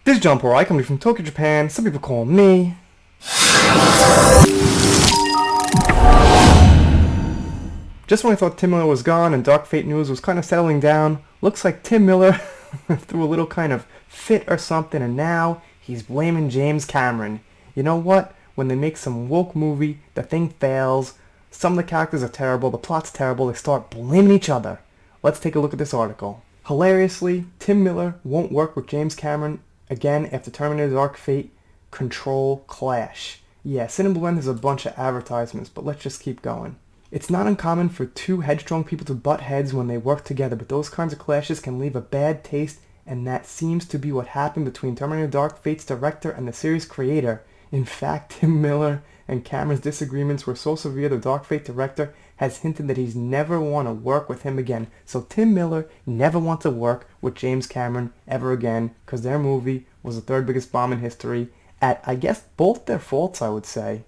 This is John Porai, coming from Tokyo, Japan. Some people call me... Just when I thought Tim Miller was gone and Dark Fate news was kind of settling down, looks like Tim Miller threw a little kind of fit or something, and now he's blaming James Cameron. You know what? When they make some woke movie, the thing fails, some of the characters are terrible, the plot's terrible, they start blaming each other. Let's take a look at this article. Hilariously, Tim Miller won't work with James Cameron again after Terminator Dark Fate Control clash. Yeah, Cinema Blend has a bunch of advertisements, but let's just keep going. It's not uncommon for two headstrong people to butt heads when they work together, but those kinds of clashes can leave a bad taste, and that seems to be what happened between Terminator Dark Fate's director and the series creator. In fact, Tim Miller and Cameron's disagreements were so severe the Dark Fate director has hinted that he's never want to work with him again. So Tim Miller never wants to work with James Cameron ever again, because their movie was the third biggest bomb in history, at, I guess, both their faults, I would say.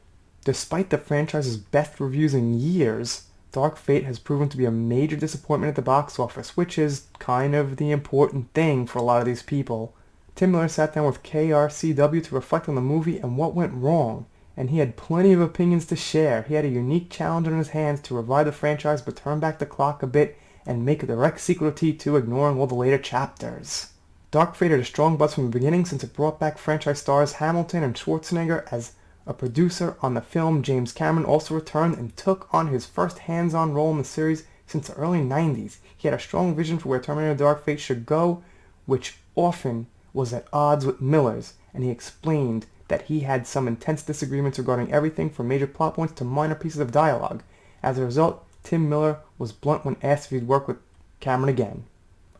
Despite the franchise's best reviews in years, Dark Fate has proven to be a major disappointment at the box office, which is kind of the important thing for a lot of these people. Tim Miller sat down with KRCW to reflect on the movie and what went wrong, and he had plenty of opinions to share. He had a unique challenge on his hands to revive the franchise but turn back the clock a bit and make a direct sequel to T2, ignoring all the later chapters. Dark Fate had a strong buzz from the beginning since it brought back franchise stars Hamilton and Schwarzenegger as a producer on the film. James Cameron also returned and took on his first hands-on role in the series since the early 90s. He had a strong vision for where Terminator Dark Fate should go, which often was at odds with Miller's, and he explained that he had some intense disagreements regarding everything from major plot points to minor pieces of dialogue. As a result, Tim Miller was blunt when asked if he'd work with Cameron again.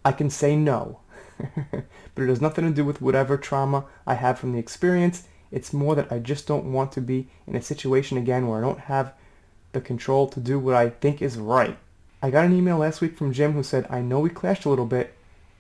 I can say no, but it has nothing to do with whatever trauma I have from the experience. It's more that I just don't want to be in a situation again where I don't have the control to do what I think is right. I got an email last week from Jim who said, I know we clashed a little bit.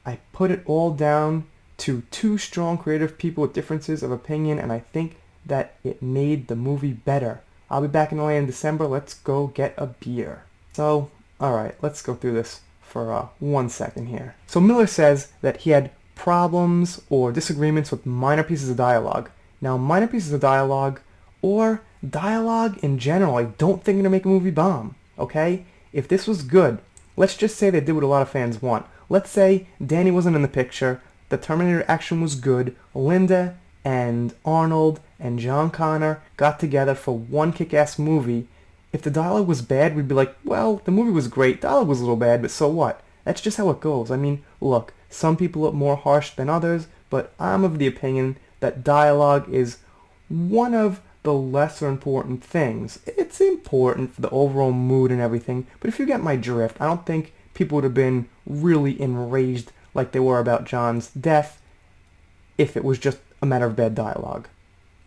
I put it all down to two strong creative people with differences of opinion, and I think that it made the movie better. I'll be back in LA in December. Let's go get a beer. So, alright, let's go through this for 1 second here. So Miller says that he had problems or disagreements with minor pieces of dialogue. Now, minor pieces of dialogue, or dialogue in general, I don't think are going to make a movie bomb, okay? If this was good, let's just say they did what a lot of fans want. Let's say Danny wasn't in the picture, the Terminator action was good, Linda and Arnold and John Connor got together for one kick-ass movie. If the dialogue was bad, we'd be like, well, the movie was great, dialogue was a little bad, but so what? That's just how it goes. I mean, look, some people are more harsh than others, but I'm of the opinion that dialogue is one of the lesser important things. It's important for the overall mood and everything, but if you get my drift, I don't think people would have been really enraged like they were about John's death if it was just a matter of bad dialogue.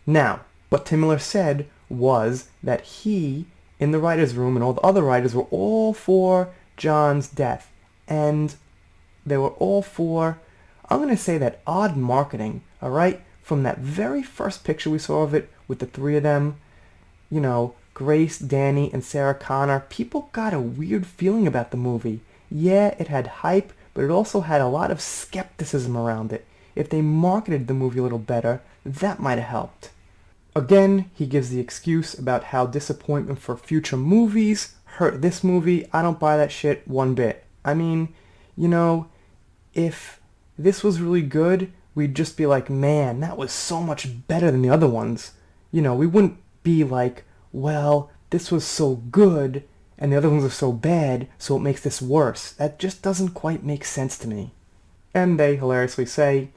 Now, what Tim Miller said was that he, in the writer's room, and all the other writers were all for John's death, and they were all for, I'm going to say, that odd marketing, alright? From that very first picture we saw of it with the three of them, you know, Grace, Danny, and Sarah Connor, people got a weird feeling about the movie. Yeah, it had hype, but it also had a lot of skepticism around it. If they marketed the movie a little better, that might have helped. Again, he gives the excuse about how disappointment for future movies hurt this movie. I don't buy that shit one bit. I mean, you know, if this was really good, we'd just be like, man, that was so much better than the other ones. You know, we wouldn't be like, well, this was so good and the other ones are so bad, so it makes this worse. That just doesn't quite make sense to me. And they hilariously say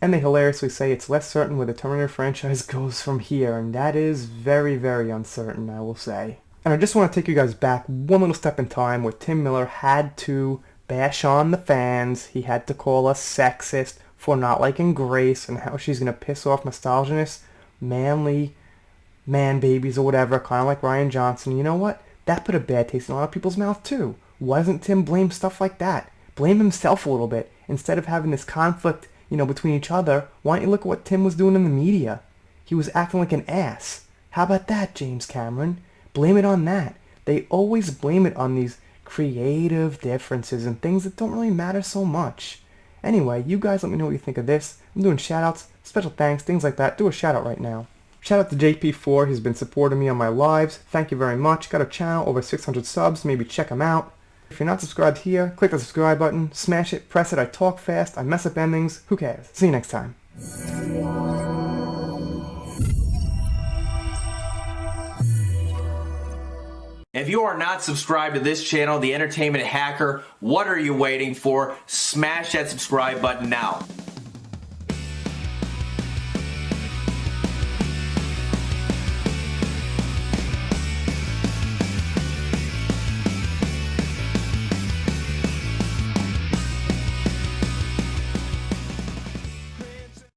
it's less certain where the Terminator franchise goes from here, and that is very, very uncertain, I will say. And I just want to take you guys back one little step in time where Tim Miller had to bash on the fans. He had to call us sexist for not liking Grace and how she's going to piss off misogynist, manly man babies or whatever, kind of like Ryan Johnson. You know what? That put a bad taste in a lot of people's mouth too. Why doesn't Tim blame stuff like that? Blame himself a little bit. Instead of having this conflict, you know, between each other, why don't you look at what Tim was doing in the media? He was acting like an ass. How about that, James Cameron? Blame it on that. They always blame it on these creative differences and things that don't really matter so much. Anyway, you guys let me know what you think of this. I'm doing shoutouts, special thanks, things like that. Do a shoutout right now. Shout out to JP4, he's been supporting me on my lives. Thank you very much. Got a channel, over 600 subs, maybe check him out. If you're not subscribed here, click the subscribe button, smash it, press it. I talk fast, I mess up endings. Who cares? See you next time. If you are not subscribed to this channel, The Entertainment Hacker, what are you waiting for? Smash that subscribe button now.